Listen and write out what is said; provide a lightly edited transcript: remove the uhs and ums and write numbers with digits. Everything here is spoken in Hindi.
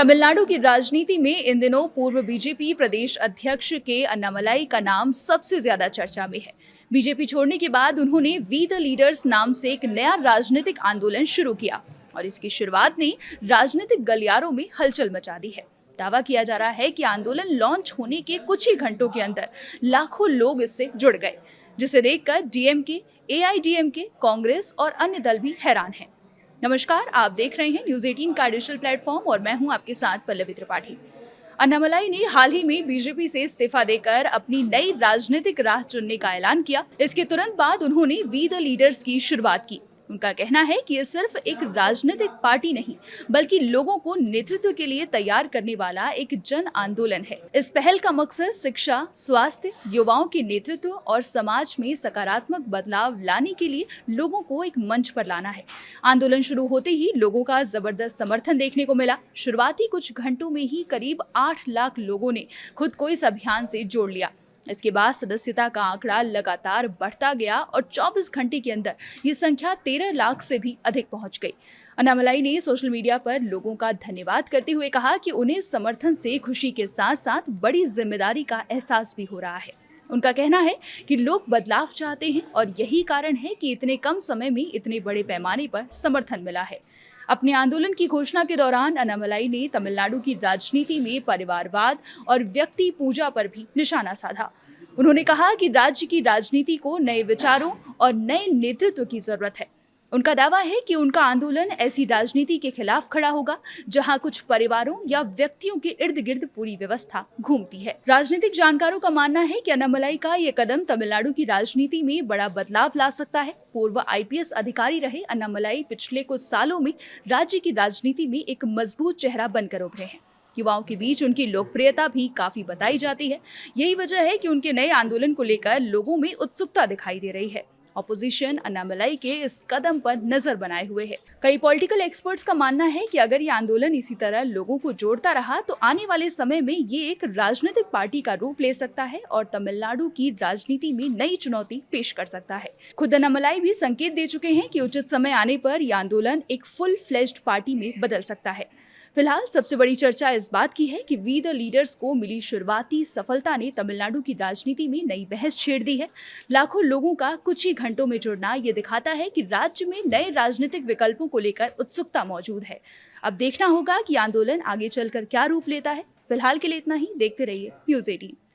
तमिलनाडु की राजनीति में इन दिनों पूर्व बीजेपी प्रदेश अध्यक्ष के अन्नामलाई का नाम सबसे ज्यादा चर्चा में है। बीजेपी छोड़ने के बाद उन्होंने वी द लीडर्स नाम से एक नया राजनीतिक आंदोलन शुरू किया और इसकी शुरुआत ने राजनीतिक गलियारों में हलचल मचा दी है। दावा किया जा रहा है कि आंदोलन लॉन्च होने के कुछ ही घंटों के अंदर लाखों लोग इससे जुड़ गए, जिसे देखकर डीएमके, एआईडीएमके, कांग्रेस और अन्य दल भी हैरान हैं। नमस्कार, आप देख रहे हैं न्यूज़ 18 का डिजिटल प्लेटफॉर्म और मैं हूं आपके साथ पल्लवी त्रिपाठी। अन्नामलाई ने हाल ही में बीजेपी से इस्तीफा देकर अपनी नई राजनीतिक राह चुनने का ऐलान किया। इसके तुरंत बाद उन्होंने वी द लीडर्स की शुरुआत की। उनका कहना है कि ये सिर्फ एक राजनीतिक पार्टी नहीं, बल्कि लोगों को नेतृत्व के लिए तैयार करने वाला एक जन आंदोलन है। इस पहल का मकसद शिक्षा, स्वास्थ्य, युवाओं के नेतृत्व और समाज में सकारात्मक बदलाव लाने के लिए लोगों को एक मंच पर लाना है। आंदोलन शुरू होते ही लोगों का जबरदस्त समर्थन देखने को मिला। शुरुआती कुछ घंटों में ही करीब 8 लाख लोगों ने खुद को इस अभियान से जोड़ लिया। इसके बाद सदस्यता का आंकड़ा लगातार बढ़ता गया और 24 घंटे के अंदर ये संख्या 13 लाख से भी अधिक पहुंच गई। अन्नामलाई ने सोशल मीडिया पर लोगों का धन्यवाद करते हुए कहा कि उन्हें समर्थन से खुशी के साथ साथ बड़ी जिम्मेदारी का एहसास भी हो रहा है। उनका कहना है कि लोग बदलाव चाहते हैं और यही कारण है कि इतने कम समय में इतने बड़े पैमाने पर समर्थन मिला है। अपने आंदोलन की घोषणा के दौरान अन्नामलाई ने तमिलनाडु की राजनीति में परिवारवाद और व्यक्ति पूजा पर भी निशाना साधा। उन्होंने कहा कि राज्य की राजनीति को नए विचारों और नए नेतृत्व की जरूरत है। उनका दावा है कि उनका आंदोलन ऐसी राजनीति के खिलाफ खड़ा होगा जहां कुछ परिवारों या व्यक्तियों के इर्द गिर्द पूरी व्यवस्था घूमती है। राजनीतिक जानकारों का मानना है कि अन्नामलाई का ये कदम तमिलनाडु की राजनीति में बड़ा बदलाव ला सकता है। पूर्व आईपीएस अधिकारी रहे अन्नामलाई पिछले कुछ सालों में राज्य की राजनीति में एक मजबूत चेहरा बनकर उभरे हैं। युवाओं के बीच उनकी लोकप्रियता भी काफी बताई जाती है। यही वजह है कि उनके नए आंदोलन को लेकर लोगों में उत्सुकता दिखाई दे रही है। ऑपोजिशन अन्नामलाई के इस कदम पर नजर बनाए हुए है। कई पॉलिटिकल एक्सपर्ट्स का मानना है कि अगर ये आंदोलन इसी तरह लोगों को जोड़ता रहा तो आने वाले समय में ये एक राजनीतिक पार्टी का रूप ले सकता है और तमिलनाडु की राजनीति में नई चुनौती पेश कर सकता है। खुद अन्नामलाई भी संकेत दे चुके हैं कि उचित समय आने पर यह आंदोलन एक फुल फ्लेज्ड पार्टी में बदल सकता है। फिलहाल सबसे बड़ी चर्चा इस बात की है कि वी द लीडर्स को मिली शुरुआती सफलता ने तमिलनाडु की राजनीति में नई बहस छेड़ दी है। लाखों लोगों का कुछ ही घंटों में जुड़ना ये दिखाता है कि राज्य में नए राजनीतिक विकल्पों को लेकर उत्सुकता मौजूद है। अब देखना होगा कि आंदोलन आगे चलकर क्या रूप लेता है। फिलहाल के लिए इतना ही। देखते रहिए न्यूज़ 18।